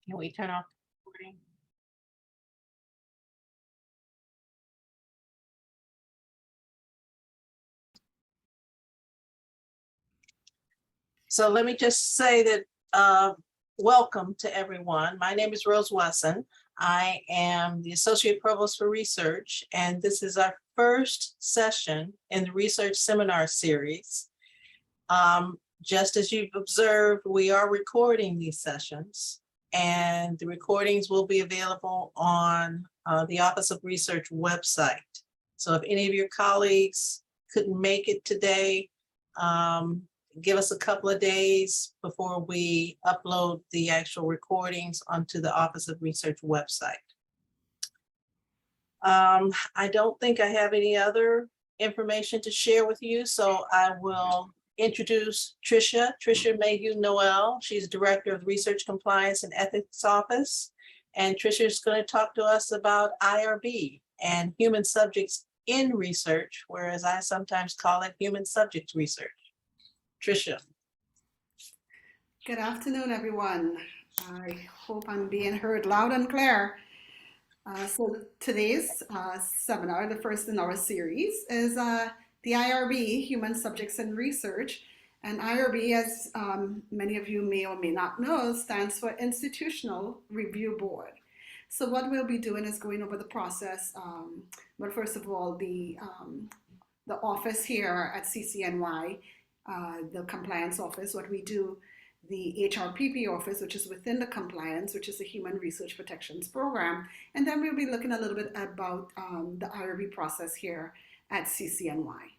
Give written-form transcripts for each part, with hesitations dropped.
Can we turn off the recording? So let me just say that welcome to everyone. My name is Rose Watson. I am the Associate Provost for Research, and this is our first session in the Research Seminar Series. Just as you've observed, we are recording these sessions, and the recordings will be available on the Office of Research website. So if any of your colleagues couldn't make it today, give us a couple of days before we upload the actual recordings onto the Office of Research website. I don't think I have any other information to share with you, so I will introduce Tricia Mayhew Noel. She's Director of Research Compliance and Ethics Office. And Tricia is going to talk to us about IRB and human subjects in research, whereas I sometimes call it human subjects research. Tricia. Good afternoon, everyone. I hope I'm being heard loud and clear. So today's seminar, the first in our series, is the IRB, Human Subjects in Research. And IRB, as many of you may or may not know, stands for Institutional Review Board. So what we'll be doing is going over the process. But first of all, the office here at CCNY, the compliance office, what we do, the HRPP office, which is within the compliance, which is the Human Research Protections Program. And then we'll be looking a little bit about the IRB process here at CCNY.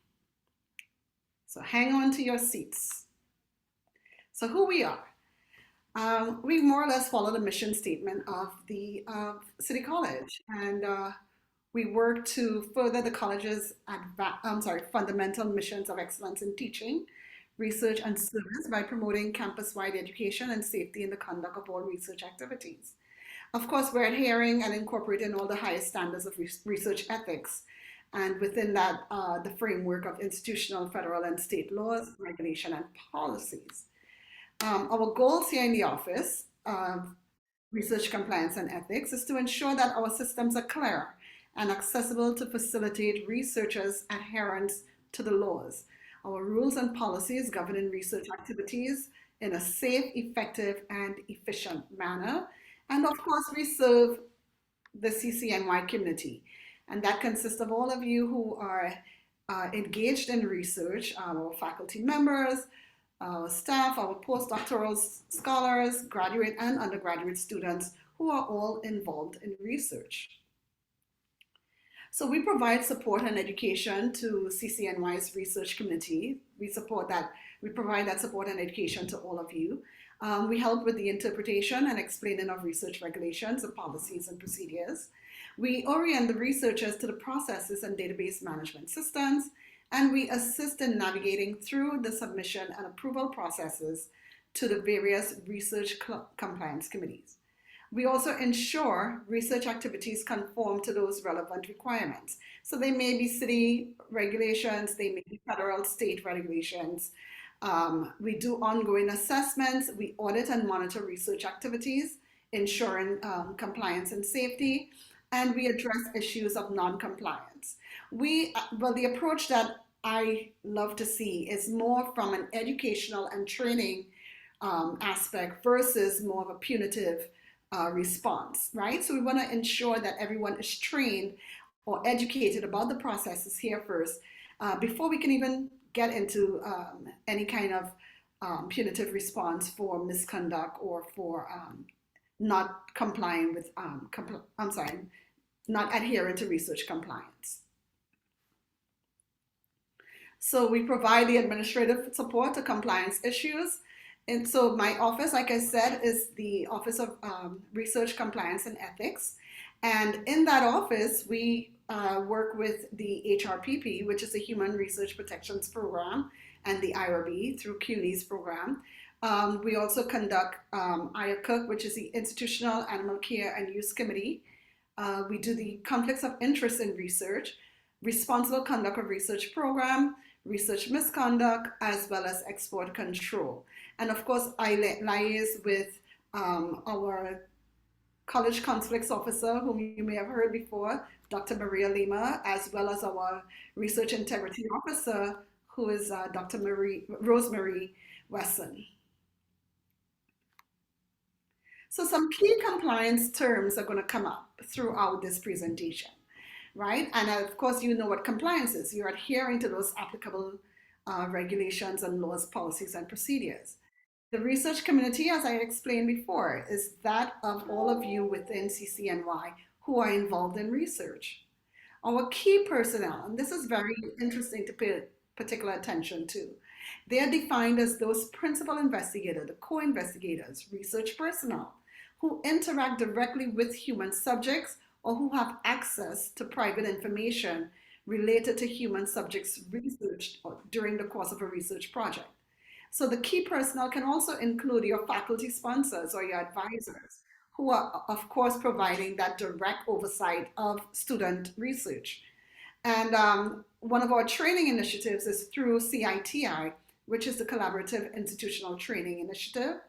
So hang on to your seats. So who we are. We more or less follow the mission statement of the City College. And we work to further the college's fundamental missions of excellence in teaching, research, and service by promoting campus-wide education and safety in the conduct of all research activities. Of course, we're adhering and incorporating all the highest standards of research ethics, and within that, the framework of institutional, federal, and state laws, regulation, and policies. Our goals here in the Office of Research Compliance and Ethics is to ensure that our systems are clear and accessible to facilitate researchers' adherence to the laws. Our rules and policies governing research activities in a safe, effective, and efficient manner. And of course, we serve the CCNY community. And that consists of all of you who are engaged in research, our faculty members, our staff, our postdoctoral scholars, graduate and undergraduate students who are all involved in research. So we provide support and education to CCNY's research community. We provide that support and education to all of you. We help with the interpretation and explaining of research regulations, the policies and procedures. We orient the researchers to the processes and database management systems, and we assist in navigating through the submission and approval processes to the various research compliance committees. We also ensure research activities conform to those relevant requirements. So they may be city regulations, they may be federal, state regulations. We do ongoing assessments, we audit and monitor research activities, ensuring compliance and safety, and we address issues of non-compliance. The approach that I love to see is more from an educational and training aspect versus more of a punitive response, right? So we want to ensure that everyone is trained or educated about the processes here first before we can even get into any kind of punitive response for misconduct or for not complying with, not adhering to research compliance. So we provide the administrative support to compliance issues. And so my office, like I said, is the Office of Research Compliance and Ethics. And in that office, we work with the HRPP, which is the Human Research Protections Program, and the IRB through CUNY's program. We also conduct IRCOOK, which is the Institutional Animal Care and Use Committee. We do the Conflicts of Interest in Research, Responsible Conduct of Research Program, Research Misconduct, as well as Export Control. And of course, I liaise with our College Conflicts Officer, whom you may have heard before, Dr. Maria Lima, as well as our Research Integrity Officer, who is Dr. Rosemary Wesson. So some key compliance terms are going to come up throughout this presentation, right? And of course, you know what compliance is. You're adhering to those applicable regulations and laws, policies, and procedures. The research community, as I explained before, is that of all of you within CCNY who are involved in research. Our key personnel, and this is very interesting to pay particular attention to, they are defined as those principal investigators, the co-investigators, research personnel, who interact directly with human subjects or who have access to private information related to human subjects research during the course of a research project. So the key personnel can also include your faculty sponsors or your advisors, who are, of course, providing that direct oversight of student research. And one of our training initiatives is through CITI, which is the Collaborative Institutional Training Initiative.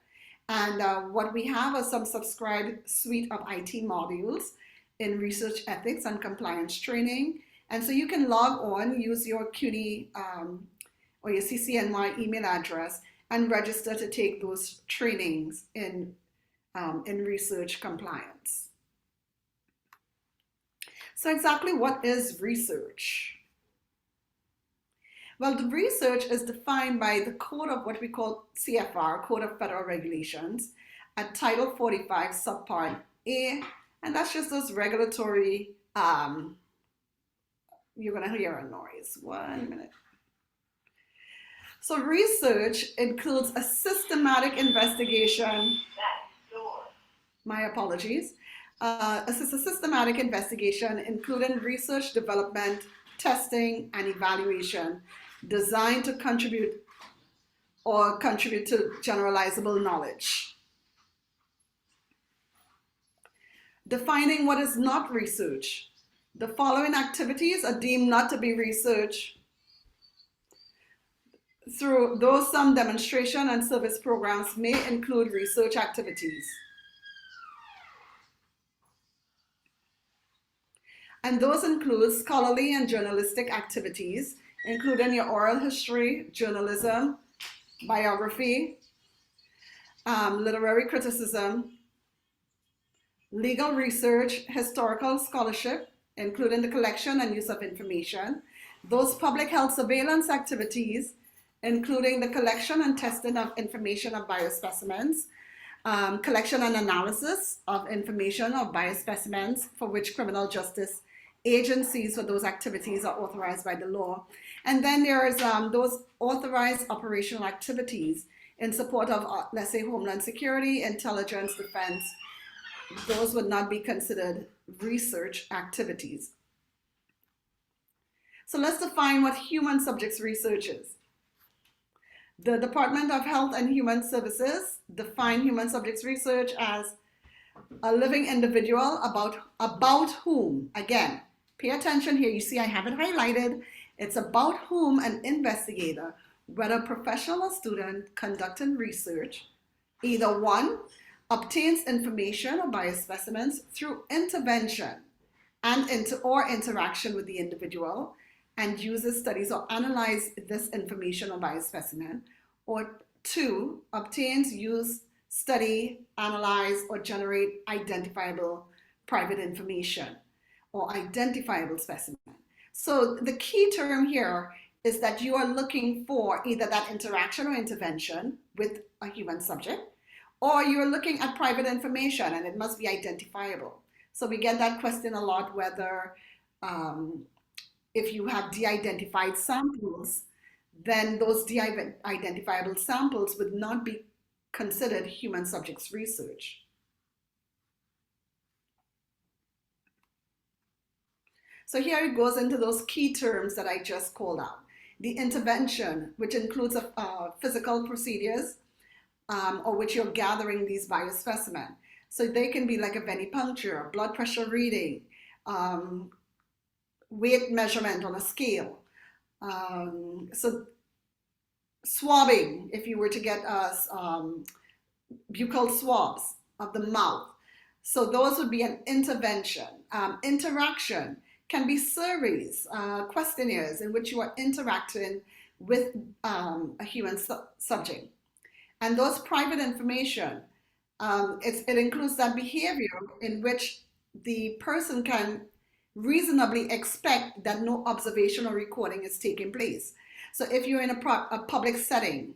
And what we have is some subscribed suite of IT modules in research ethics and compliance training. And so you can log on, use your CUNY or your CCNY email address and register to take those trainings in research compliance. So exactly what is research? Well, the research is defined by the code of what we call CFR, Code of Federal Regulations, at Title 45, Subpart A, and that's just those regulatory, you're gonna hear a noise, 1 minute. So research includes a systematic investigation, my apologies, a systematic investigation including research, development, testing, and evaluation designed to contribute to generalizable knowledge. Defining what is not research. The following activities are deemed not to be research though some demonstration and service programs may include research activities. And those include scholarly and journalistic activities, including your oral history, journalism, biography, literary criticism, legal research, historical scholarship, including the collection and use of information, those public health surveillance activities, including the collection and testing of information of biospecimens, collection and analysis of information of biospecimens for which criminal justice agencies for those activities are authorized by the law. And then there's those authorized operational activities in support of, let's say, Homeland Security, intelligence, defense. Those would not be considered research activities. So let's define what human subjects research is. The Department of Health and Human Services define human subjects research as a living individual about whom, again, pay attention here, you see I have it highlighted, it's about whom an investigator, whether professional or student, conducting research, either one, obtains information or biospecimens through intervention and or interaction with the individual, and uses, studies, or analyze this information or biospecimen, or two, obtains, use, study, analyze, or generate identifiable private information or identifiable specimen. So the key term here is that you are looking for either that interaction or intervention with a human subject, or you're looking at private information and it must be identifiable. So we get that question a lot, whether if you have de-identified samples, then those de-identifiable samples would not be considered human subjects research. So here it goes into those key terms that I just called out. The intervention, which includes physical procedures, or which you're gathering these biospecimen. So they can be like a venipuncture, blood pressure reading, weight measurement on a scale. So swabbing, if you were to get buccal swabs of the mouth. So those would be an intervention. Interaction can be surveys, questionnaires in which you are interacting with a human subject. And those private information, it includes that behavior in which the person can reasonably expect that no observation or recording is taking place. So if you're in a public setting,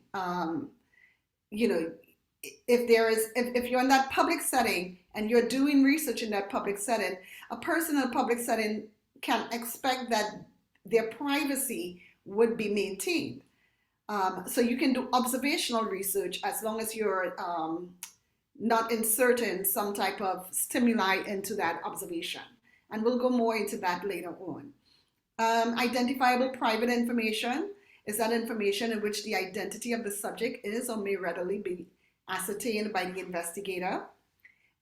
you know, if you're in that public setting and you're doing research in that public setting, a person in a public setting can expect that their privacy would be maintained. So you can do observational research as long as you're not inserting some type of stimuli into that observation. And we'll go more into that later on. Identifiable private information is that information in which the identity of the subject is or may readily be ascertained by the investigator,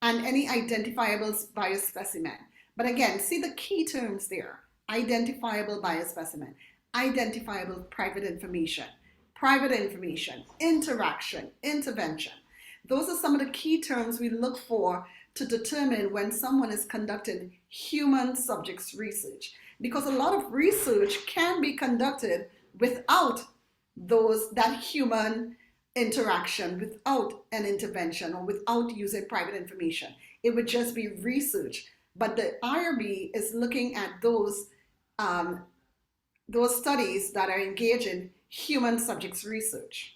and any identifiable biospecimen. But again, see the key terms there: identifiable biospecimen, identifiable private information, interaction, intervention. Those are some of the key terms we look for to determine when someone is conducting human subjects research, because a lot of research can be conducted without that human interaction, without an intervention, or without using private information. It would just be research. But the IRB is looking at those studies that are engaging human subjects research.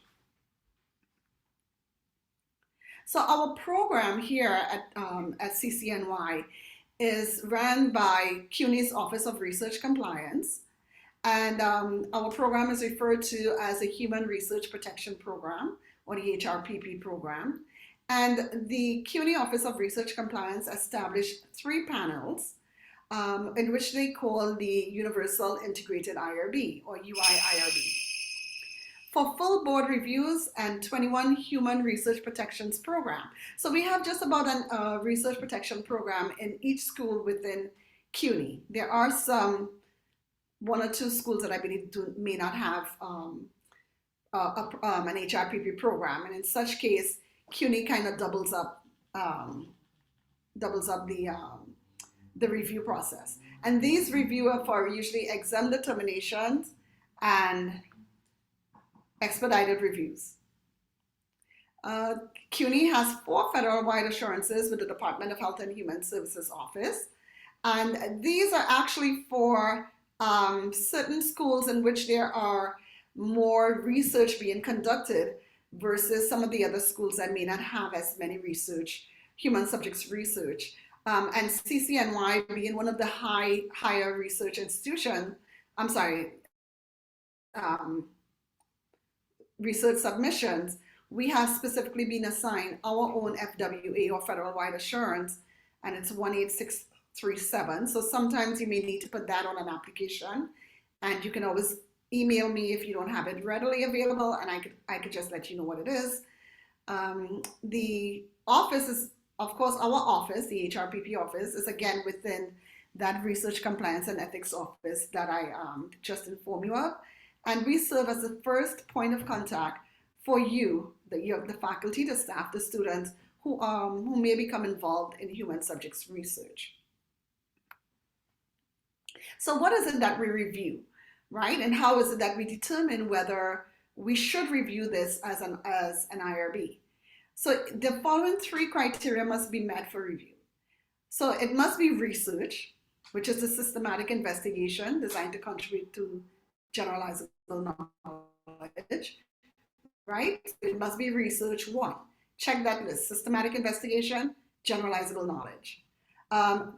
So our program here at CCNY is run by CUNY's Office of Research Compliance. And our program is referred to as a Human Research Protection Program, or the HRPP program. And the CUNY Office of Research Compliance established 3 panels in which they call the Universal Integrated IRB, or UI-IRB, for full board reviews and 21 human research protections program. So we have just about a research protection program in each school within CUNY. There are some 1 or 2 schools that I believe may not have an HRPP program, and in such case, CUNY kind of doubles up the review process. And these review are for usually exempt determinations and expedited reviews. CUNY has 4 federal-wide assurances with the Department of Health and Human Services Office, and these are actually for certain schools in which there are more research being conducted versus some of the other schools that may not have as many human subjects research. And CCNY being one of the higher research institutions, research submissions, we have specifically been assigned our own FWA, or Federal Wide Assurance, and it's 18637. So sometimes you may need to put that on an application, and you can always email me if you don't have it readily available, and I could just let you know what it is. The office is, of course, our office, the HRPP office, is again within that Research Compliance and Ethics office that I just informed you of. And we serve as the first point of contact for you, the faculty, the staff, the students who may become involved in human subjects research. So what is it that we review, right? And how is it that we determine whether we should review this as an IRB? So the following 3 criteria must be met for review. So it must be research, which is a systematic investigation designed to contribute to generalizable knowledge, right? It must be research 1. Check that list: systematic investigation, generalizable knowledge.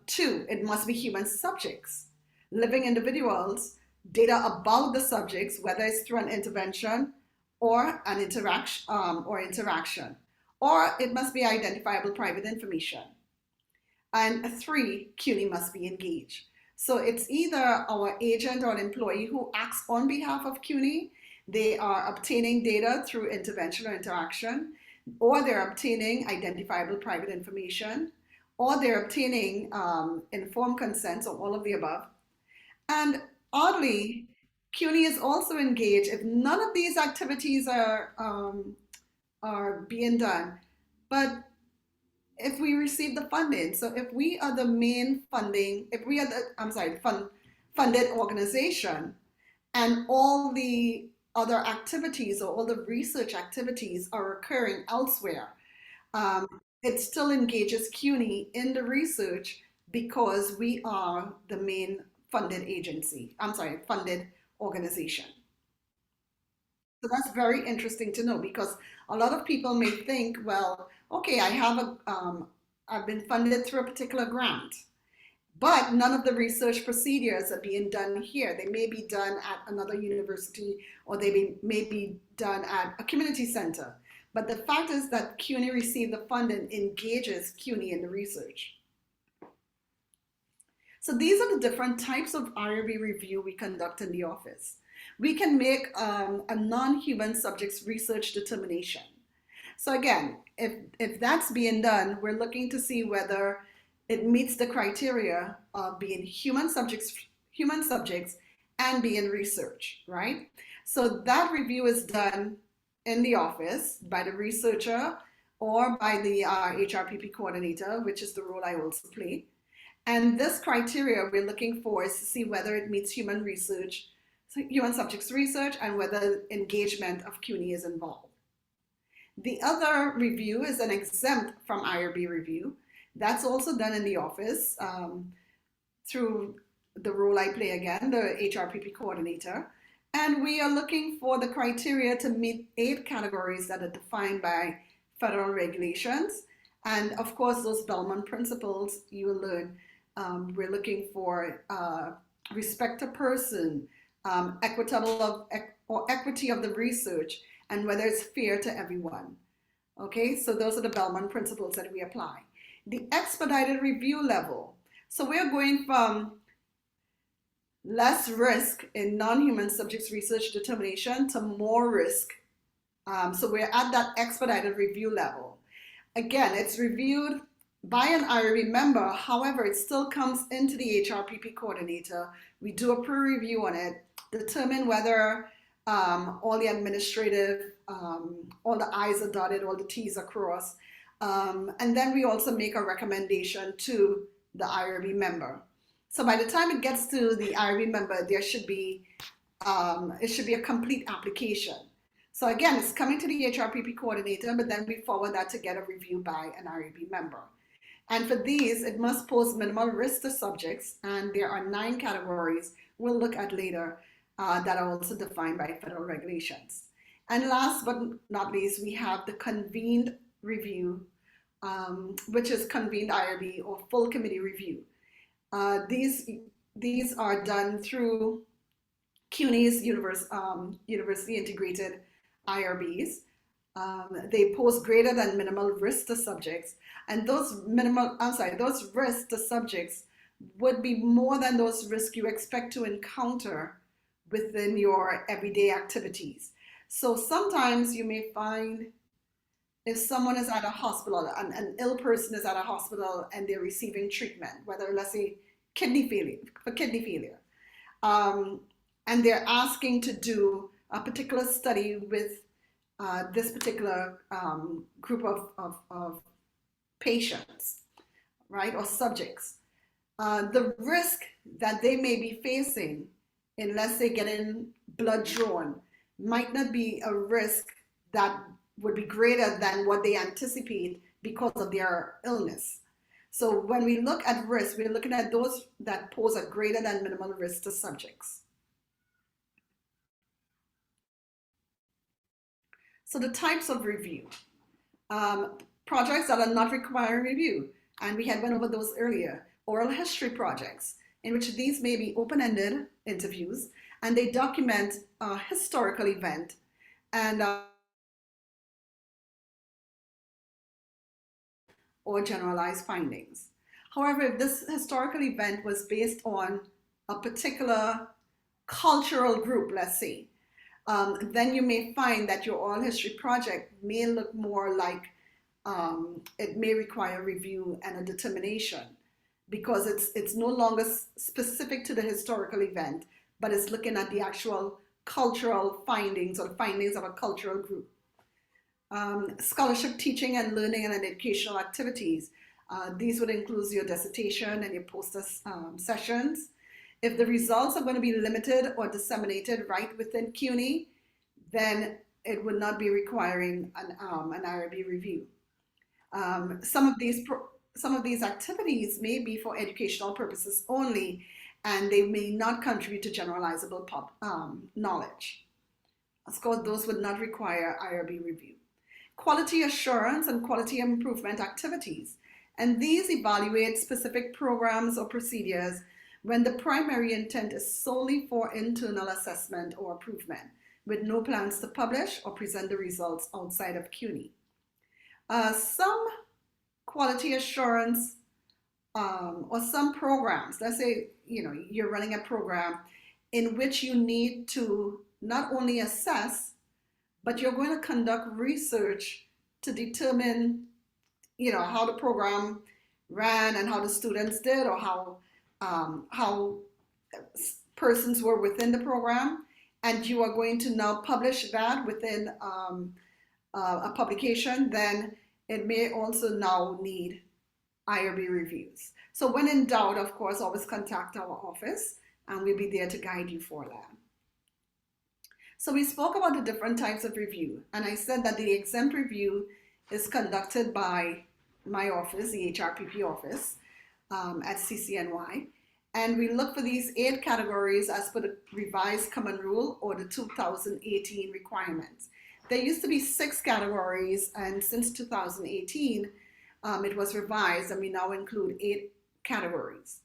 2, it must be human subjects, living individuals, data about the subjects, whether it's through an intervention or an interaction, or it must be identifiable private information. And 3, CUNY must be engaged. So it's either our agent or an employee who acts on behalf of CUNY. They are obtaining data through intervention or interaction, or they're obtaining identifiable private information, or they're obtaining informed consent, or all of the above. And oddly, CUNY is also engaged if none of these activities are being done, but if we receive the funding. So if we are the main funding, if we are the, I'm sorry, funded organization, and all the other activities or all the research activities are occurring elsewhere, um, it still engages CUNY in the research because we are the main funded agency, I'm sorry, funded organization. So that's very interesting to know because a lot of people may think, well, okay, I've been funded through a particular grant, but none of the research procedures are being done here. They may be done at another university or may be done at a community center. But the fact is that CUNY received the funding engages CUNY in the research. So these are the different types of IRB review we conduct in the office. We can make a non-human subjects research determination. So again, if that's being done, we're looking to see whether it meets the criteria of being human subjects and being research, right? So that review is done in the office by the researcher or by the HRPP coordinator, which is the role I also play. And this criteria we're looking for is to see whether it meets human subjects research and whether engagement of CUNY is involved. The other review is an exempt from IRB review. That's also done in the office through the role I play again, the HRPP coordinator. And we are looking for the criteria to meet 8 categories that are defined by federal regulations. And of course, those Bellman principles you will learn. We're looking for respect to person, equity of the research, and whether it's fair to everyone. Okay, so those are the Bellman principles that we apply. The expedited review level. So we're going from less risk in non-human subjects research determination to more risk. So we're at that expedited review level. Again, it's reviewed by an IRB member. However, it still comes into the HRPP coordinator. We do a peer review on it, determine whether all the administrative, all the I's are dotted, all the T's are crossed. And then we also make a recommendation to the IRB member. So by the time it gets to the IRB member, there should be, it should be a complete application. So again, it's coming to the HRPP coordinator, but then we forward that to get a review by an IRB member. And for these, it must pose minimal risk to subjects, and there are 9 categories we'll look at later that are also defined by federal regulations. And last but not least, we have the convened review, which is convened IRB or full committee review. These are done through CUNY's university integrated IRBs. They pose greater than minimal risk to subjects, and those risks to subjects would be more than those risks you expect to encounter within your everyday activities. So sometimes you may find if someone is at a hospital, an ill person is at a hospital and they're receiving treatment, whether let's say kidney failure, and they're asking to do a particular study with this particular group of patients, right, or subjects. The risk that they may be facing unless they get in blood drawn might not be a risk that would be greater than what they anticipate because of their illness. So when we look at risk, we're looking at those that pose a greater than minimal risk to subjects. So the types of review. Projects that are not requiring review, and we had went over those earlier. Oral history projects, in which these may be open-ended interviews, and they document a historical event and or generalized findings. However, if this historical event was based on a particular cultural group, let's say, then you may find that your oral history project may look more like it may require review and a determination because it's no longer specific to the historical event, but it's looking at the actual cultural findings or findings of a cultural group. Scholarship teaching and learning and educational activities. These would include your dissertation and your poster sessions. If the results are going to be limited or disseminated right within CUNY, then it would not be requiring an IRB review. Some of these activities may be for educational purposes only, and they may not contribute to generalizable knowledge. Of course, those would not require IRB review. Quality assurance and quality improvement activities. And these evaluate specific programs or procedures when the primary intent is solely for internal assessment or improvement, with no plans to publish or present the results outside of CUNY. Some quality assurance or some programs, let's say you're running a program in which you need to not only assess, but you're going to conduct research to determine how the program ran and how the students did, or how persons were within the program, and you are going to now publish that within a publication, then it may also now need IRB reviews. So when in doubt, of course, always contact our office and we'll be there to guide you for that. So we spoke about the different types of review, and I said that the exempt review is conducted by my office, the HRPP office at CCNY, and we look for these 8 categories as per the revised common rule or the 2018 requirements. There used to be 6 categories, and since 2018, it was revised, and we now include 8 categories.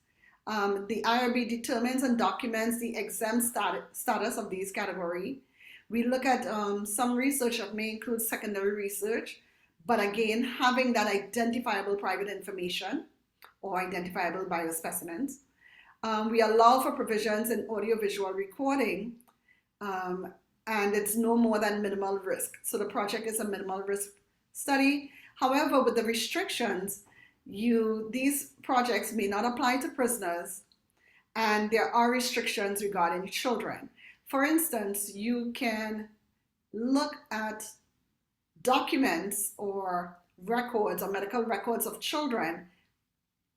The IRB determines and documents the exempt status of these categories. We look at some research that may include secondary research, but again, having that identifiable private information or identifiable biospecimens. We allow for provisions in audiovisual recording, and it's no more than minimal risk. So the project is a minimal risk study. However, with the restrictions, these projects may not apply to prisoners, and there are restrictions regarding children. For instance, you can look at documents or records or medical records of children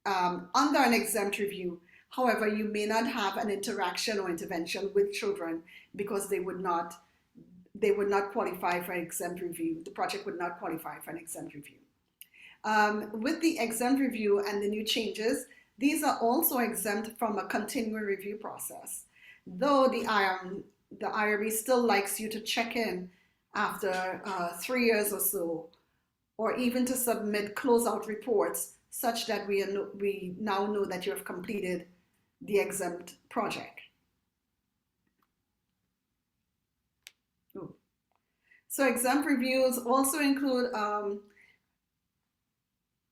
under an exempt review. However, you may not have an interaction or intervention with children because they would not qualify for an exempt review. The project would not qualify for an exempt review. With the exempt review and the new changes, these are also exempt from a continuing review process, though the IRB still likes you to check in after 3 years or so, or even to submit closeout reports such that we now know that you have completed the exempt project. So exempt reviews also include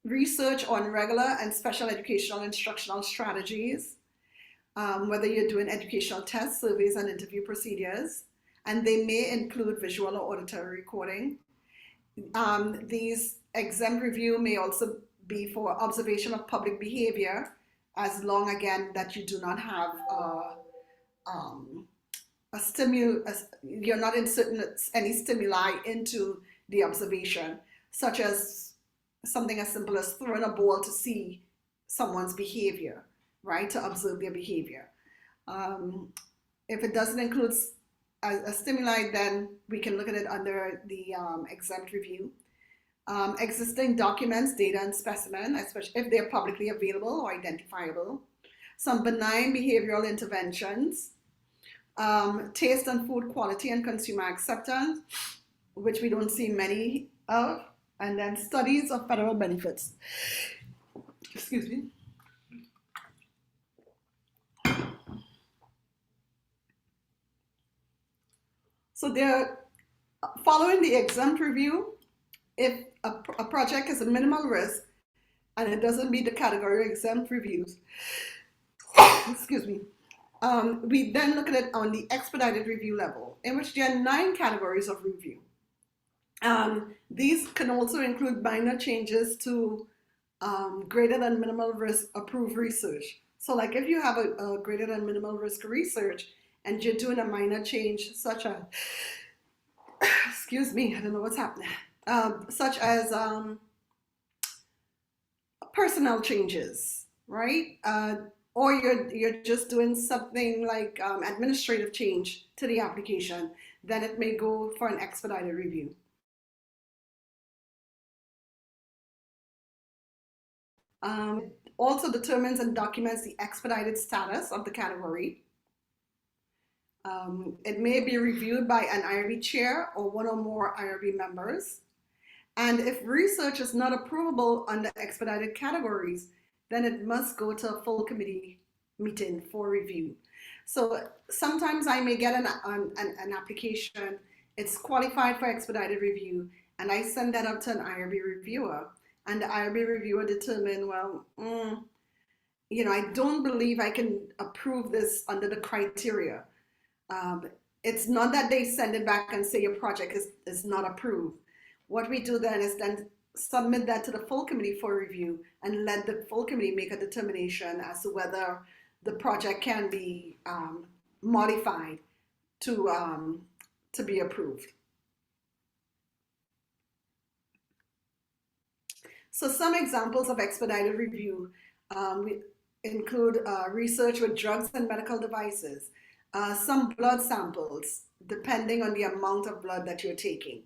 research on regular and special educational instructional strategies, whether you're doing educational tests, surveys, and interview procedures, and they may include visual or auditory recording. These exempt review may also be for observation of public behavior, as long, again, that you do not have you're not inserting any stimuli into the observation, such as something as simple as throwing a ball to see someone's behavior, right, to observe their behavior. If it doesn't include a stimuli, then we can look at it under the exempt review. Existing documents, data, and specimen, especially if they're publicly available or identifiable. Some benign behavioral interventions. Taste and food quality and consumer acceptance, which we don't see many of. And then studies of federal benefits. Excuse me. So they're following the exempt review. If a project is a minimal risk and it doesn't meet the category of exempt reviews, excuse me, we then look at it on the expedited review level, in which there are 9 categories of review. These can also include minor changes to greater than minimal risk approved research. So like if you have a greater than minimal risk research and you're doing a minor change such as, excuse me, I don't know what's happening. such as personnel changes, right? Or you're just doing something like administrative change to the application, then it may go for an expedited review. Also determines and documents the expedited status of the category. It may be reviewed by an IRB chair or one or more IRB members. And if research is not approvable under expedited categories, then it must go to a full committee meeting for review. So sometimes I may get an application, it's qualified for expedited review, and I send that up to an IRB reviewer, and the IRB reviewer determine, well, I don't believe I can approve this under the criteria. It's not that they send it back and say your project is not approved. What we do then is then submit that to the full committee for review and let the full committee make a determination as to whether the project can be modified to be approved. So some examples of expedited review we include research with drugs and medical devices, some blood samples, depending on the amount of blood that you're taking,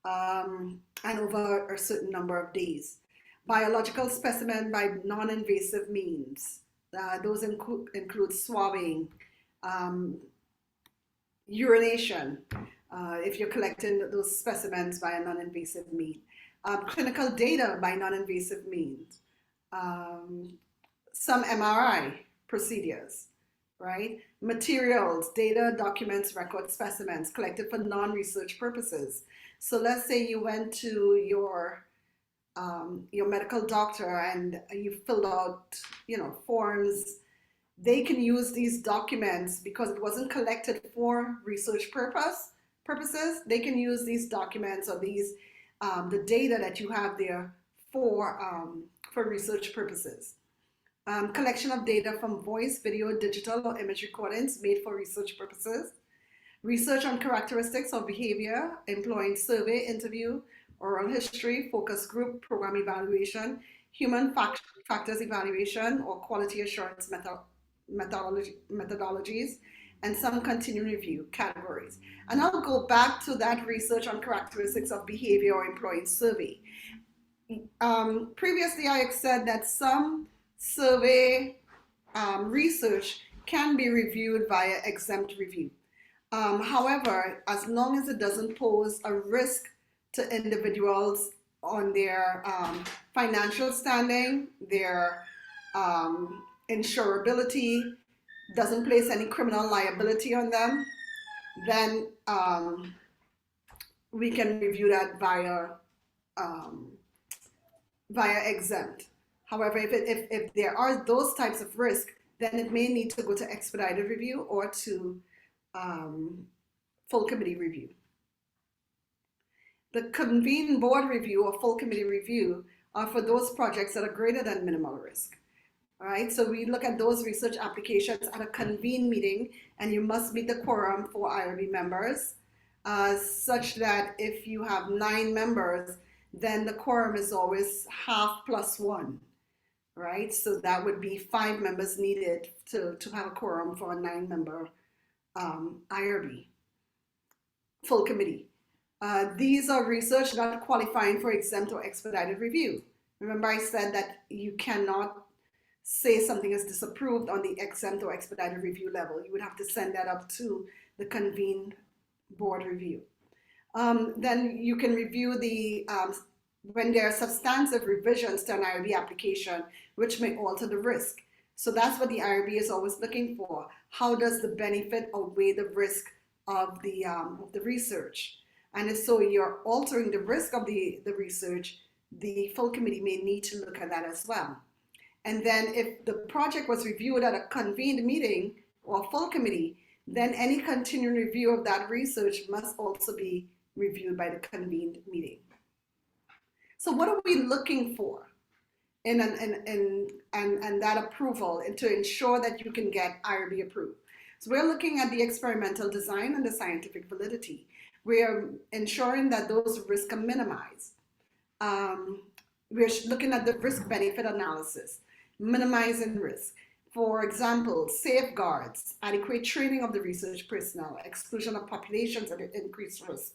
and over a certain number of days. Biological specimen by non-invasive means. Those include swabbing, urination, if you're collecting those specimens by a non-invasive means. Clinical data by non-invasive means. Some MRI procedures, right? Materials, data, documents, record specimens collected for non-research purposes. So let's say you went to your medical doctor and you filled out, forms. They can use these documents because it wasn't collected for research purposes. They can use these documents or these the data that you have there for research purposes. Collection of data from voice, video, digital, or image recordings made for research purposes. Research on characteristics of behavior, employing survey, interview, oral history, focus group, program evaluation, human factors evaluation, or quality assurance methodologies, and some continuing review categories. And I'll go back to that research on characteristics of behavior or employee survey. Previously, I said that some survey research can be reviewed via exempt review. However, as long as it doesn't pose a risk to individuals on their financial standing, their insurability, doesn't place any criminal liability on them, then we can review that via exempt. However, if there are those types of risk, then it may need to go to expedited review or to full committee review. The convened board review or full committee review are for those projects that are greater than minimal risk. All right, so we look at those research applications at a convened meeting, and you must meet the quorum for IRB members, such that if you have 9 members, then the quorum is always half plus 1, right? So that would be 5 members needed to have a quorum for a 9-member IRB full committee. These are research not qualifying for exempt or expedited review. Remember, I said that you cannot say something is disapproved on the exempt or expedited review level. You would have to send that up to the convened board review. Then you can review the when there are substantive revisions to an IRB application, which may alter the risk. So that's what the IRB is always looking for. How does the benefit outweigh the risk of the research? And if so you're altering the risk of the research, the full committee may need to look at that as well. And then if the project was reviewed at a convened meeting or full committee, then any continuing review of that research must also be reviewed by the convened meeting. So what are we looking for in that approval to ensure that you can get IRB approved? So we're looking at the experimental design and the scientific validity. We're ensuring that those risks are minimized. We're looking at the risk benefit analysis, minimizing risk. For example, safeguards, adequate training of the research personnel, exclusion of populations at increased risk,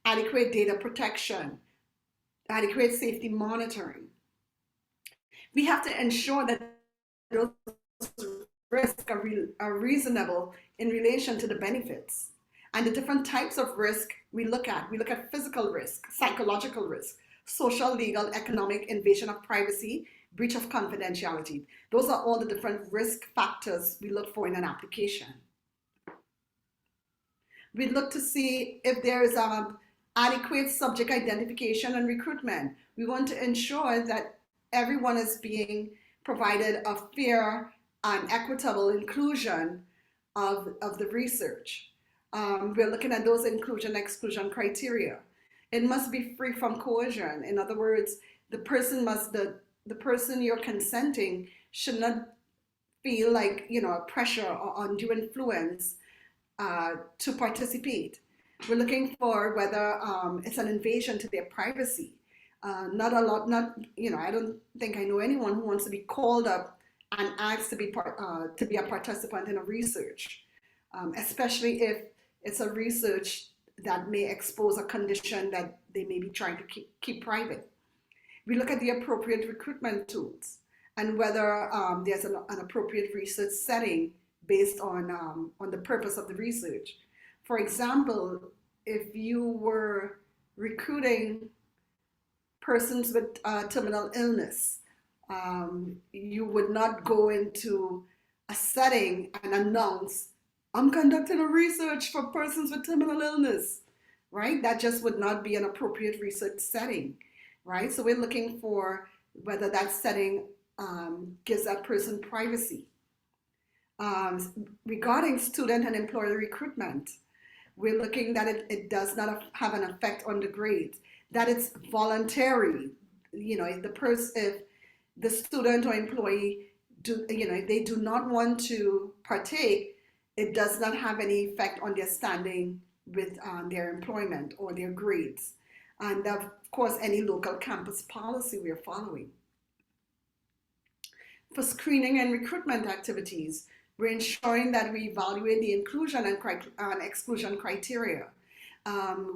adequate data protection, adequate safety monitoring. We have to ensure that those risks are reasonable in relation to the benefits. And the different types of risk we look at physical risk, psychological risk, social, legal, economic, invasion of privacy, breach of confidentiality. Those are all the different risk factors we look for in an application. We look to see if there is adequate subject identification and recruitment. We want to ensure that everyone is being provided a fair and equitable inclusion of the research. We're looking at those inclusion-exclusion criteria. It must be free from coercion. In other words, the person you're consenting should not feel like, pressure or undue influence to participate. We're looking for whether it's an invasion to their privacy. I don't think I know anyone who wants to be called up and asked to be a participant in a research, especially if it's a research that may expose a condition that they may be trying to keep private. We look at the appropriate recruitment tools and whether there's an appropriate research setting based on the purpose of the research. For example, if you were recruiting persons with terminal illness, you would not go into a setting and announce, I'm conducting a research for persons with terminal illness, right? That just would not be an appropriate research setting, right? So we're looking for whether that setting gives that person privacy. Regarding student and employer recruitment, we're looking that it does not have an effect on the grades, that it's voluntary. If the student or employee they do not want to partake, it does not have any effect on their standing with their employment or their grades. And of course, any local campus policy we are following. For screening and recruitment activities, we're ensuring that we evaluate the inclusion and exclusion criteria.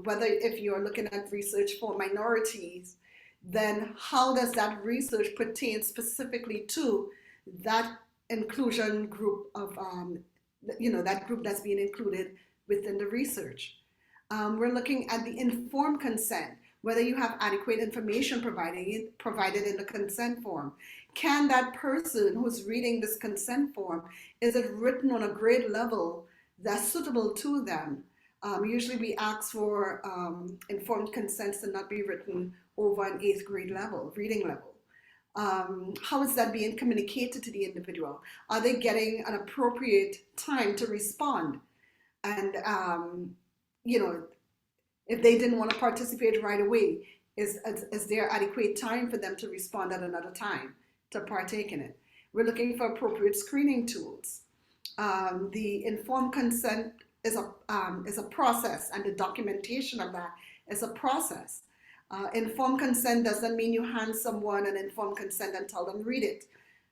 Whether if you're looking at research for minorities, then how does that research pertain specifically to that inclusion group of, that group that's being included within the research. We're looking at the informed consent, whether you have adequate information provided in the consent form. Can that person who's reading this consent form, is it written on a grade level that's suitable to them? Usually we ask for informed consents to not be written over an 8th grade level, reading level. How is that being communicated to the individual? Are they getting an appropriate time to respond? And, if they didn't want to participate right away, is there adequate time for them to respond at another time to partake in it? We're looking for appropriate screening tools. The informed consent is a process, and the documentation of that is a process. Informed consent doesn't mean you hand someone an informed consent and tell them read it,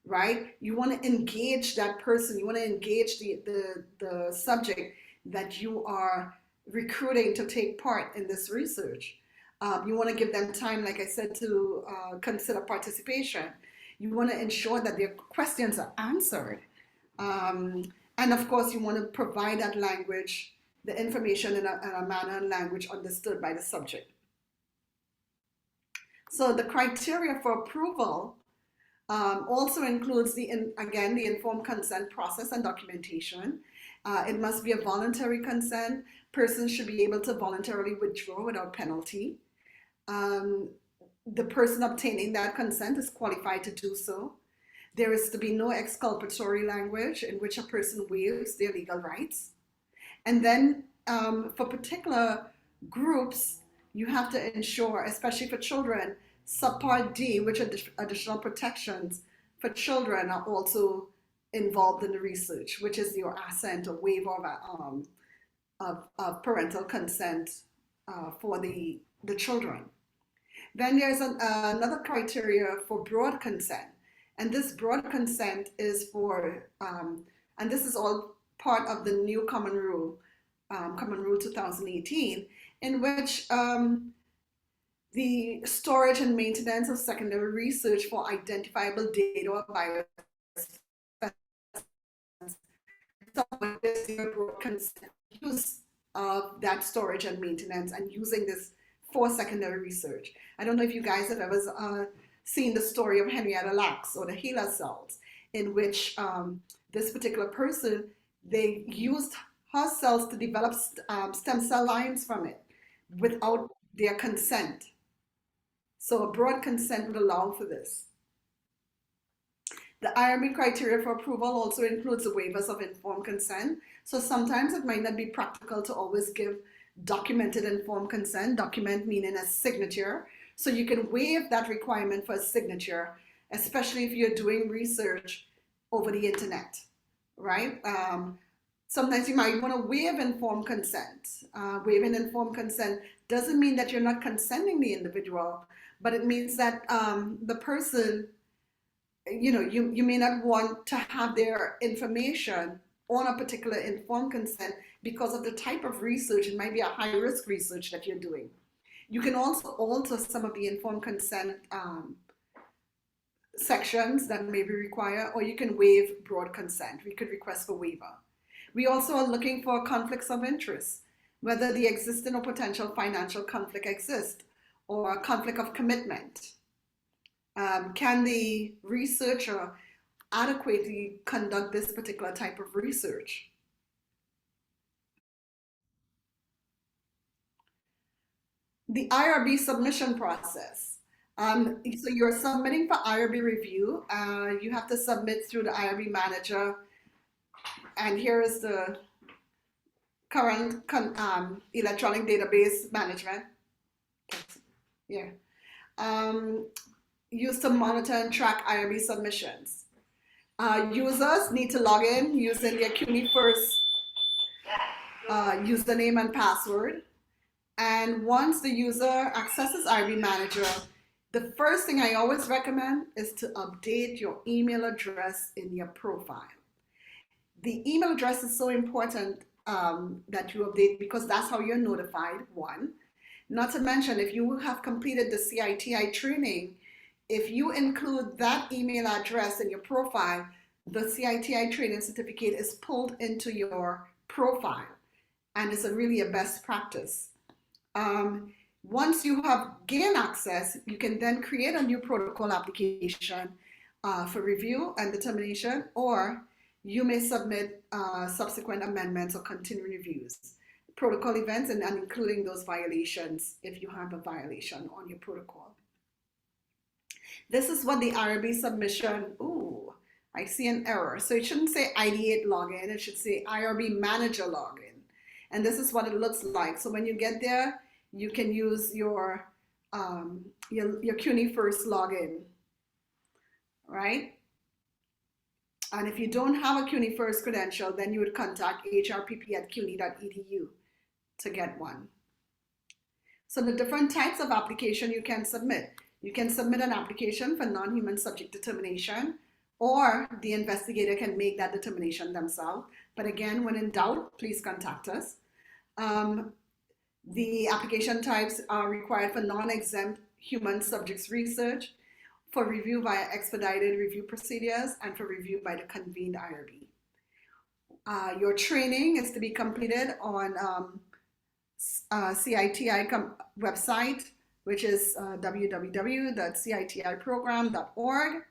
right? You want to engage that person. You want to engage the subject that you are recruiting to take part in this research. You want to give them time, like I said, to consider participation. You want to ensure that their questions are answered. And of course, you want to provide that language, the information in a manner and language understood by the subject. So the criteria for approval also includes the informed consent process and documentation. It must be a voluntary consent. Persons should be able to voluntarily withdraw without penalty. The person obtaining that consent is qualified to do so. There is to be no exculpatory language in which a person waives their legal rights. And then for particular groups, you have to ensure, especially for children, subpart D, which are additional protections for children, are also involved in the research, which is your assent or waiver of parental consent for the children. Then there's another criteria for broad consent. And this broad consent is for, and this is all part of the new Common Rule 2018, in which the storage and maintenance of secondary research for identifiable data or virus use of that storage and maintenance and using this for secondary research. I don't know if you guys have ever seen the story of Henrietta Lacks or the HeLa cells, in which this particular person, they used her cells to develop stem cell lines from it without their consent. So a broad consent would allow for this. The IRB criteria for approval also includes the waivers of informed consent. So sometimes it might not be practical to always give documented informed consent, document meaning a signature. So you can waive that requirement for a signature, especially if you're doing research over the internet, right? Sometimes you might want to waive informed consent. Waiving informed consent doesn't mean that you're not consenting the individual, but it means that the person, you may not want to have their information on a particular informed consent because of the type of research. It might be a high risk research that you're doing. You can also alter some of the informed consent sections that may be required, or you can waive broad consent. We could request for waiver. We also are looking for conflicts of interest, whether the existing or potential financial conflict exists, or a conflict of commitment. Can the researcher adequately conduct this particular type of research? The IRB submission process. So you're submitting for IRB review. You have to submit through the IRB manager. And here is the current electronic database management. Yeah. Used to monitor and track IRB submissions. Users need to log in using their CUNY First username and password. And once the user accesses IRB Manager, the first thing I always recommend is to update your email address in your profile. The email address is so important that you update, because that's how you're notified, one. Not to mention, if you have completed the CITI training, if you include that email address in your profile, the CITI training certificate is pulled into your profile, and it's really a best practice. Once you have gained access, you can then create a new protocol application for review and determination, or you may submit subsequent amendments or continuing reviews, protocol events, and including those violations if you have a violation on your protocol. This is what the IRB submission, ooh, I see an error. So it shouldn't say ID8 login, it should say IRB manager login. And this is what it looks like. So when you get there, you can use your CUNY First login, right? And if you don't have a CUNY First credential, then you would contact hrpp@cuny.edu to get one. So the different types of application you can submit. You can submit an application for non-human subject determination, or the investigator can make that determination themselves. But again, when in doubt, please contact us. The application types are required for non-exempt human subjects research, for review via expedited review procedures, and for review by the convened IRB. Your training is to be completed on CITI website, which is www.citiprogram.org.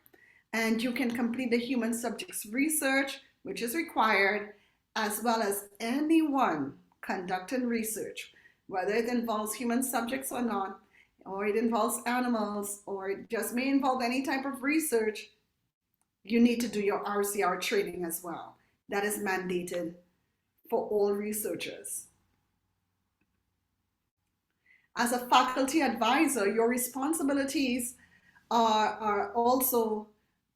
And you can complete the human subjects research, which is required, as well as anyone conducting research, whether it involves human subjects or not, or it involves animals, or it just may involve any type of research. You need to do your RCR training as well. That is mandated for all researchers. As a faculty advisor, your responsibilities are also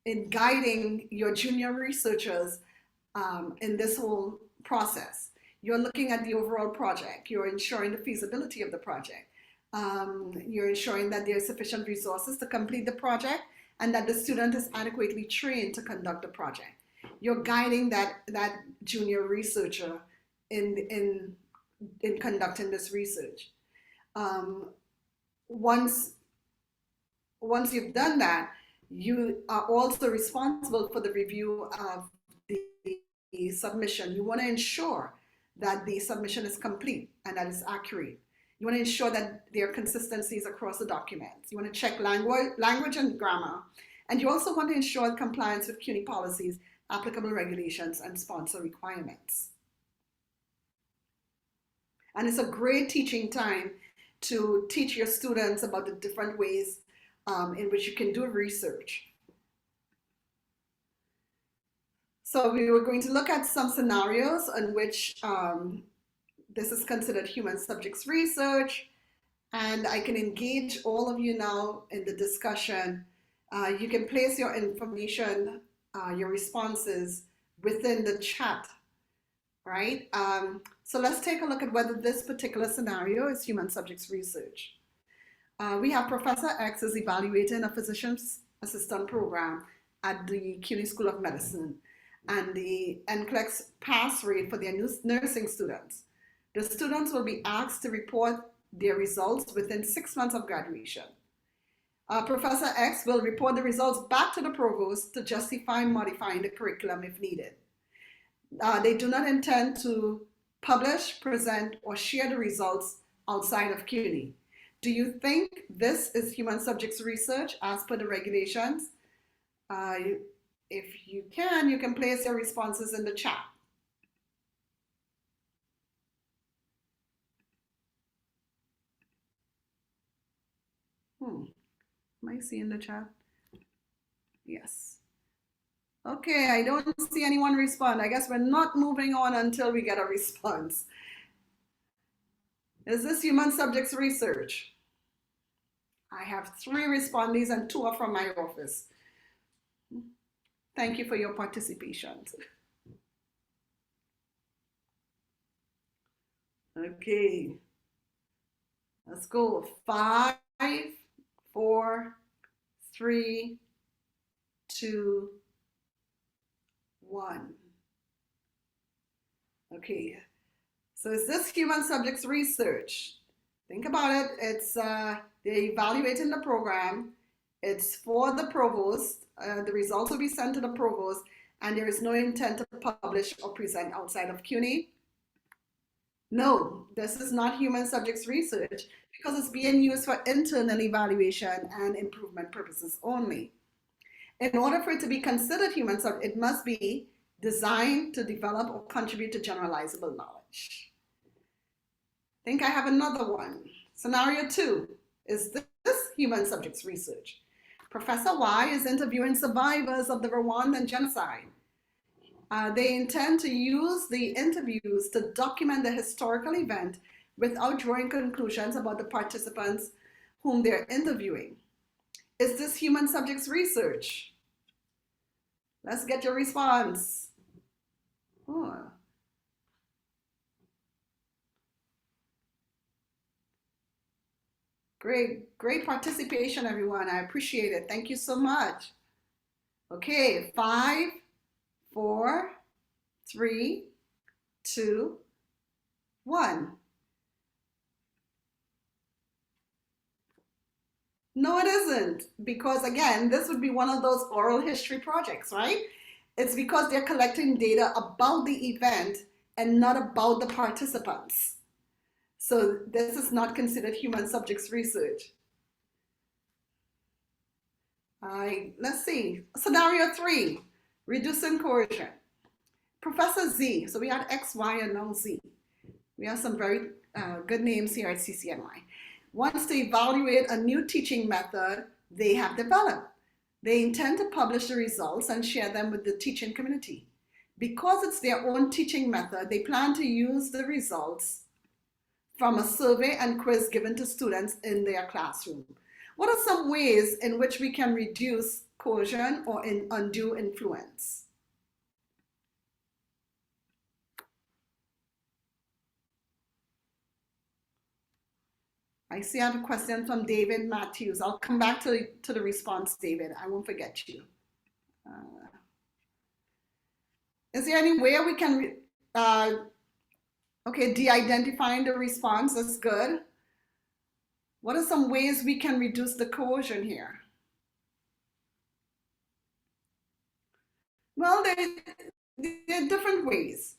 in guiding your junior researchers in this whole process. You're looking at the overall project. You're ensuring the feasibility of the project. You're ensuring that there are sufficient resources to complete the project and that the student is adequately trained to conduct the project. You're guiding that junior researcher in conducting this research. Once you've done that, you are also responsible for the review of the submission. You want to ensure that the submission is complete and that it's accurate. You want to ensure that there are consistencies across the documents. You want to check language and grammar. And you also want to ensure compliance with CUNY policies, applicable regulations, and sponsor requirements. And it's a great teaching time to teach your students about the different ways in which you can do research. So we were going to look at some scenarios in which this is considered human subjects research, and I can engage all of you now in the discussion. You can place your information, your responses within the chat, right? So let's take a look at whether this particular scenario is human subjects research. We have Professor X is evaluating a physician's assistant program at the CUNY School of Medicine and the NCLEX pass rate for their nursing students. The students will be asked to report their results within 6 months of graduation. Professor X will report the results back to the provost to justify modifying the curriculum if needed. They do not intend to publish, present, or share the results outside of CUNY. Do you think this is human subjects research as per the regulations? If you can place your responses in the chat. Am I seeing the chat? Yes. Okay, I don't see anyone respond. I guess we're not moving on until we get a response. Is this human subjects research? I have 3 respondees and 2 are from my office. Thank you for your participation. Okay, let's go. 5, 4, 3, 2, 1. Okay, so is this human subjects research? Think about it. It's they're evaluating the program. It's for the provost. The results will be sent to the provost, and there is no intent to publish or present outside of CUNY. No, this is not human subjects research because it's being used for internal evaluation and improvement purposes only. In order for it to be considered human subject, it must be designed to develop or contribute to generalizable knowledge. I think I have another one. Scenario 2, is this human subjects research? Professor Y is interviewing survivors of the Rwandan genocide. They intend to use the interviews to document the historical event without drawing conclusions about the participants whom they're interviewing. Is this human subjects research? Let's get your response. Oh. Great participation, everyone. I appreciate it. Thank you so much. Okay, 5, 4, 3, 2, 1. No, it isn't, because again, this would be one of those oral history projects, right? It's because they're collecting data about the event and not about the participants. So this is not considered human subjects research. Let's see, scenario 3, reducing coercion. Professor Z, so we had X, Y, and now Z. We have some very good names here at CCNY. Wants to evaluate a new teaching method they have developed. They intend to publish the results and share them with the teaching community. Because it's their own teaching method, they plan to use the results from a survey and quiz given to students in their classroom. What are some ways in which we can reduce coercion or undue influence? I see I have a question from David Matthews. I'll come back to the response, David. I won't forget you. Is there any way we can, okay, de-identifying the response, that's good. What are some ways we can reduce the coercion here? Well, there are different ways.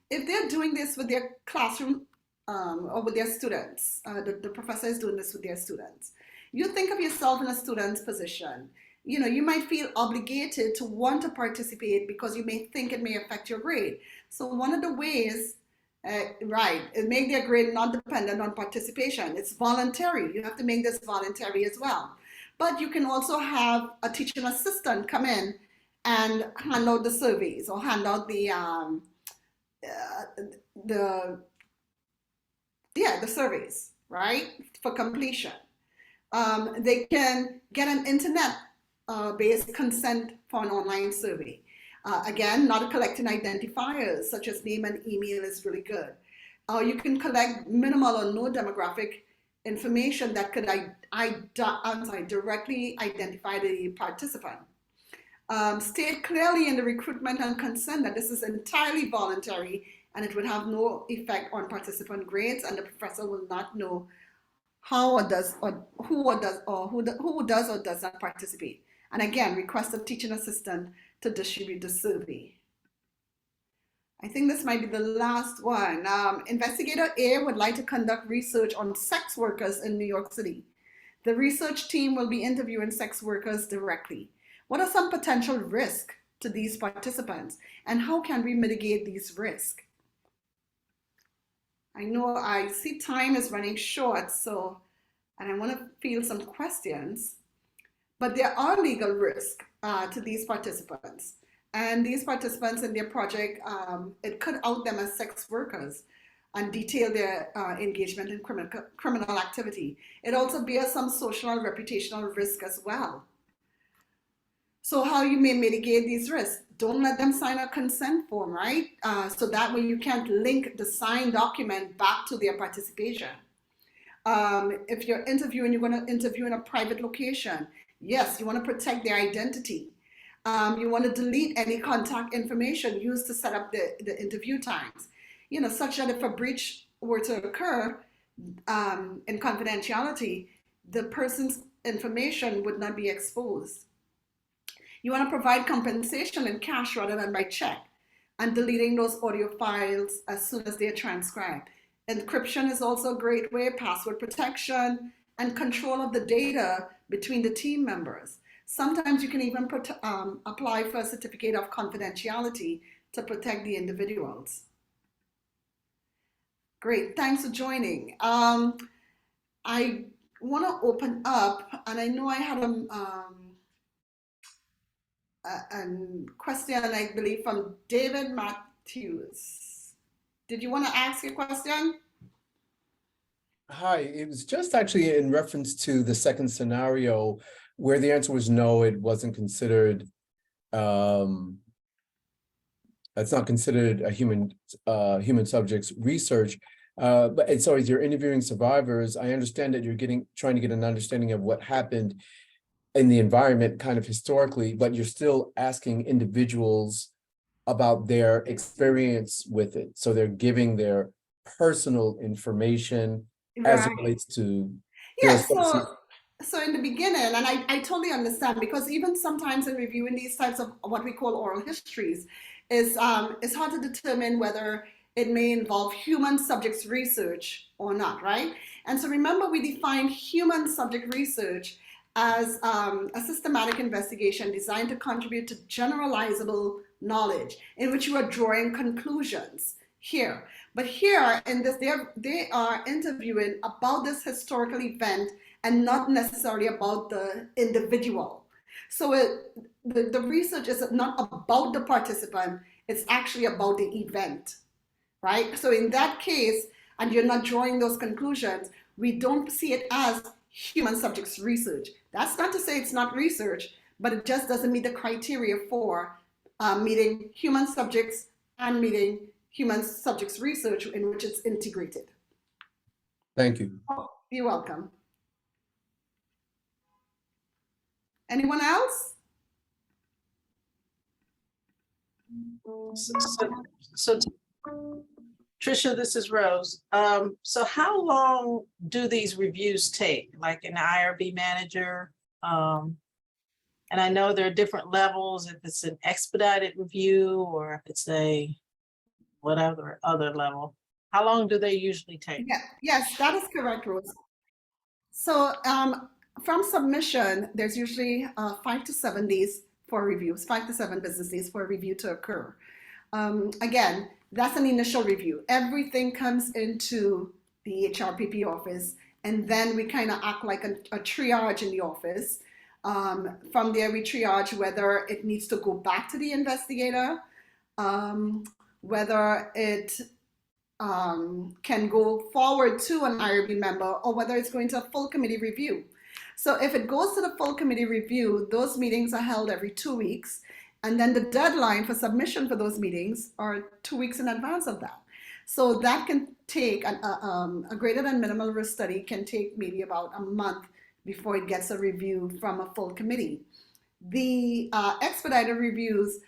If they're doing this with their classroom or with their students, the professor is doing this with their students, you think of yourself in a student's position. You know, you might feel obligated to want to participate because you may think it may affect your grade. So one of the ways, right, is make their grade not dependent on participation. It's voluntary. You have to make this voluntary as well. But you can also have a teaching assistant come in and hand out the surveys or hand out the surveys, right, for completion. They can get an internet-based consent for an online survey. Again, not collecting identifiers such as name and email is really good. You can collect minimal or no demographic information that could directly identify the participant. State clearly in the recruitment and consent that this is entirely voluntary and it would have no effect on participant grades, and the professor will not know who does or does not participate. And again, request a teaching assistant to distribute the survey. I think this might be the last one. Investigator A would like to conduct research on sex workers in New York City. The research team will be interviewing sex workers directly. What are some potential risks to these participants, and how can we mitigate these risks? I know I see time is running short, and I want to field some questions, but there are legal risks to these participants. And these participants in their project, it could out them as sex workers and detail their engagement in criminal activity. It also bears some social and reputational risk as well. So how you may mitigate these risks? Don't let them sign a consent form, right? So that way you can't link the signed document back to their participation. If you're interviewing, you're going to interview in a private location. Yes, you want to protect their identity. You want to delete any contact information used to set up the interview times, you know, such that if a breach were to occur in confidentiality, the person's information would not be exposed. You want to provide compensation in cash rather than by check, and deleting those audio files as soon as they're transcribed. Encryption is also a great way, password protection, and control of the data between the team members. Sometimes you can even apply for a certificate of confidentiality to protect the individuals. Great, thanks for joining. I want to open up, and I know I had a question, I believe, from David Matthews. Did you want to ask a question? Hi, it was just actually in reference to the second scenario where the answer was no, it wasn't considered, it's not considered a human subjects research. But so as you're interviewing survivors, I understand that you're trying to get an understanding of what happened in the environment kind of historically, but you're still asking individuals about their experience with it. So they're giving their personal information as it relates to yeah, so in the beginning, and I totally understand, because even sometimes in reviewing these types of what we call oral histories, it's hard to determine whether it may involve human subjects research or not, right? And so remember, we define human subject research as a systematic investigation designed to contribute to generalizable knowledge in which you are drawing conclusions here. But here in this, they are interviewing about this historical event and not necessarily about the individual. So the research is not about the participant, it's actually about the event, right? So in that case, and you're not drawing those conclusions, we don't see it as human subjects research. That's not to say it's not research, but it just doesn't meet the criteria for meeting human subjects and meeting human subjects research in which it's integrated. Thank you. You're welcome. Anyone else? So Tricia, this is Rose. So how long do these reviews take, like an IRB manager? And I know there are different levels, if it's an expedited review or if it's a whatever other level. How long do they usually take? Yeah, yes, that is correct, Rose. So from submission, there's usually 5 to 7 days for reviews, 5 to 7 business days for a review to occur. Again, that's an initial review. Everything comes into the HRPP office, and then we kind of act like a triage in the office. From there, we triage whether it needs to go back to the investigator, whether it can go forward to an IRB member, or whether it's going to a full committee review. So if it goes to the full committee review, those meetings are held every 2 weeks. And then the deadline for submission for those meetings are 2 weeks in advance of that. So that can take, a greater than minimal risk study can take maybe about a month before it gets a review from a full committee. The expedited reviews,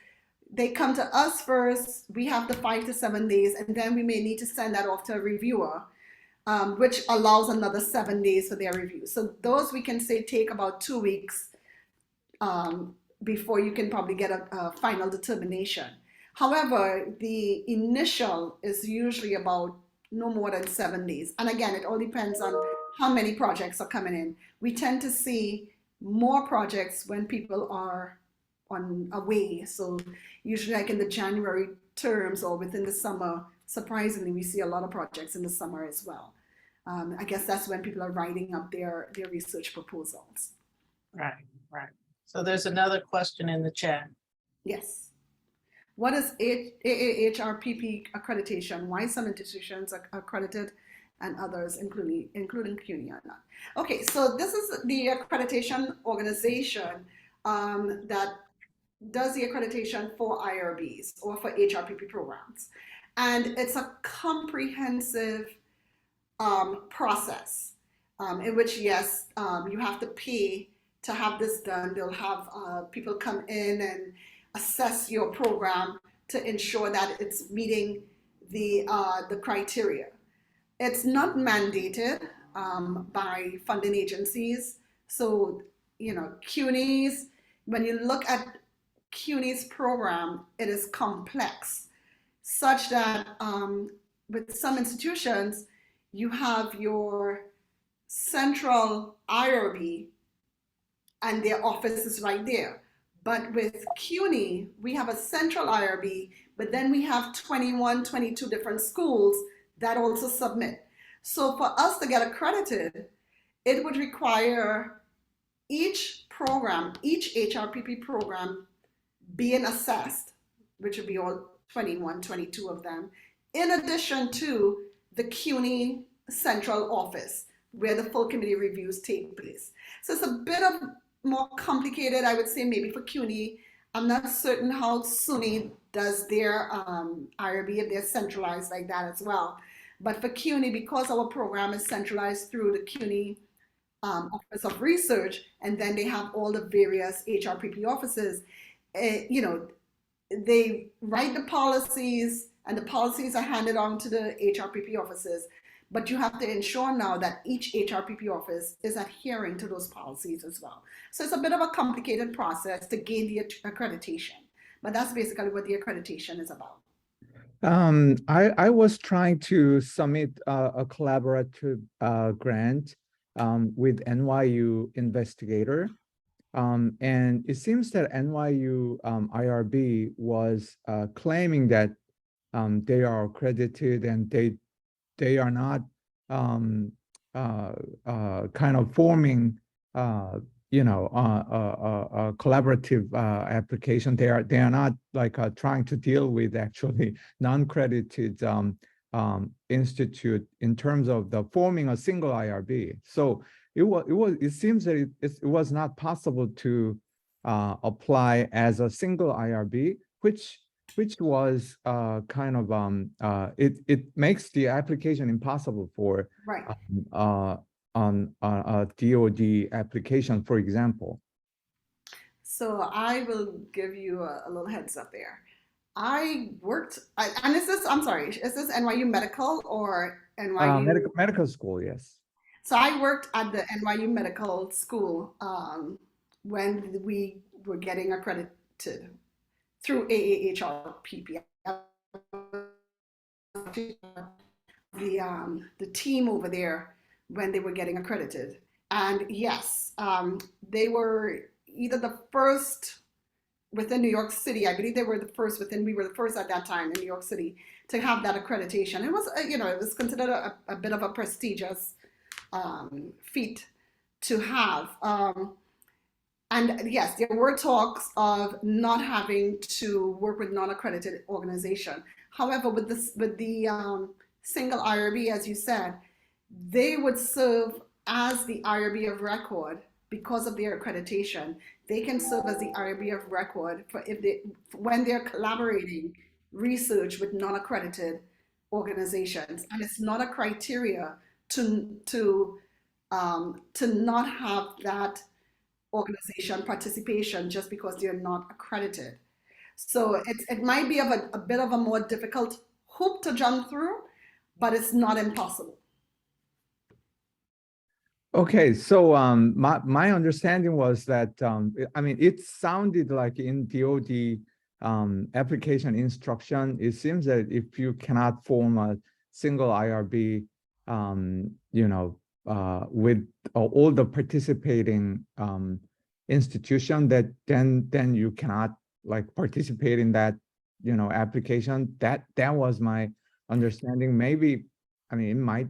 they come to us first. We have the 5 to 7 days, and then we may need to send that off to a reviewer, which allows another 7 days for their review. So those we can say take about 2 weeks before you can probably get a final determination. However, the initial is usually about no more than 7 days. And again, it all depends on how many projects are coming in. We tend to see more projects when people are on away. So usually like in the January terms or within the summer, surprisingly, we see a lot of projects in the summer as well. I guess that's when people are writing up their research proposals. Right, right. So there's another question in the chat. Yes. What is AAHRPP accreditation? Why some institutions are accredited and others, including CUNY, are not? Okay, so this is the accreditation organization that does the accreditation for IRBs or for HRPP programs. And it's a comprehensive process in which, yes, you have to pay to have this done. They'll have people come in and assess your program to ensure that it's meeting the criteria. It's not mandated by funding agencies. So, you know, CUNY's, when you look at CUNY's program, it is complex, such that with some institutions, you have your central IRB and their office is right there. But with CUNY, we have a central IRB, but then we have 21, 22 different schools that also submit. So for us to get accredited, it would require each program, each HRPP program being assessed, which would be all 21, 22 of them, in addition to the CUNY central office where the full committee reviews take place. So it's a bit of more complicated, I would say, maybe for CUNY. I'm not certain how SUNY does their IRB, if they're centralized like that as well. But for CUNY, because our program is centralized through the CUNY Office of Research, and then they have all the various HRPP offices, you know, they write the policies, and the policies are handed on to the HRPP offices. But you have to ensure now that each HRPP office is adhering to those policies as well. So it's a bit of a complicated process to gain the accreditation, but that's basically what the accreditation is about. I was trying to submit a collaborative grant with NYU investigator. And it seems that NYU IRB was claiming that they are accredited and they are not kind of forming you know a collaborative application. They are not like trying to deal with actually non-credited institute in terms of the forming a single IRB. So it seems that it was not possible to apply as a single IRB, which was kind of it makes the application impossible for Right. on a DoD application, for example? So I will give you a little heads up there. I worked, and is this, I'm sorry, is this NYU Medical or NYU? Medical school, yes. So I worked at the NYU Medical School when we were getting accredited through AAHRPP. The team over there when they were getting accredited. And yes, they were either the first within New York City. I believe they were the first we were the first at that time in New York City to have that accreditation. It was, it was considered a bit of a prestigious feat to have. And yes, there were talks of not having to work with non-accredited organization. However, with the single IRB, as you said, they would serve as the IRB of record because of their accreditation. They can serve as the IRB of record for when they're collaborating research with non-accredited organizations, and it's not a criteria to not have that organization participation just because they're not accredited. So it might be of a bit of a more difficult hoop to jump through, but it's not impossible. Okay, so my understanding was that I mean, it sounded like in DoD application instruction, it seems that if you cannot form a single IRB, with all the participating institution, that then you cannot like participate in that application. That was my understanding. Maybe, I mean, it might.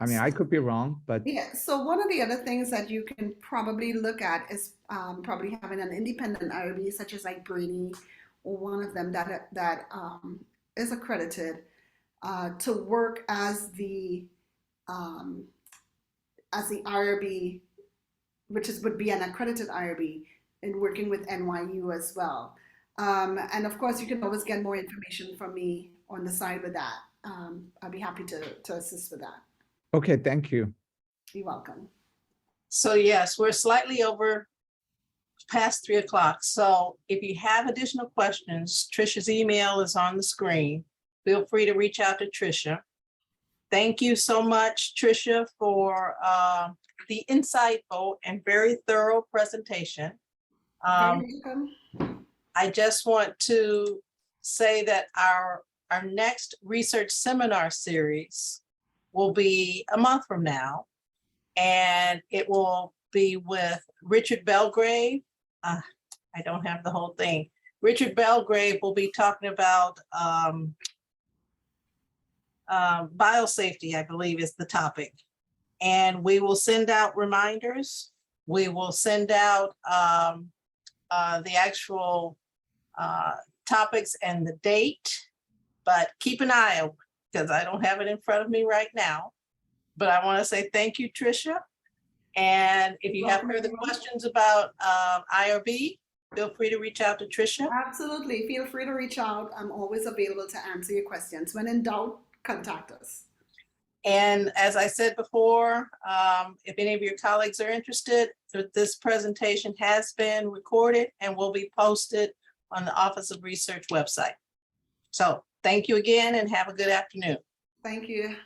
I mean, I could be wrong, but yeah. So one of the other things that you can probably look at is probably having an independent IRB, such as like Brady, or one of them that is accredited to work as the IRB, which would be an accredited IRB, in working with NYU as well. And of course, you can always get more information from me on the side with that. I'd be happy to assist with that. okay, thank you. You're welcome. So yes, we're slightly over past 3 o'clock. So if you have additional questions, Trisha's email is on the screen. Feel free to reach out to Trisha. Thank you so much, Trisha, for the insightful and very thorough presentation. You're welcome. I just want to say that our next research seminar series will be a month from now, and it will be with Richard Belgrave. I don't have the whole thing. Richard Belgrave will be talking about biosafety, I believe is the topic. And we will send out reminders. We will send out the actual topics and the date, but keep an eye out because I don't have it in front of me right now. But I want to say thank you, Trisha. And if you have further questions about IRB, feel free to reach out to Trisha. Absolutely. Feel free to reach out. I'm always available to answer your questions. When in doubt, contact us. And as I said before, if any of your colleagues are interested, this presentation has been recorded and will be posted on the Office of Research website. So thank you again and have a good afternoon. Thank you.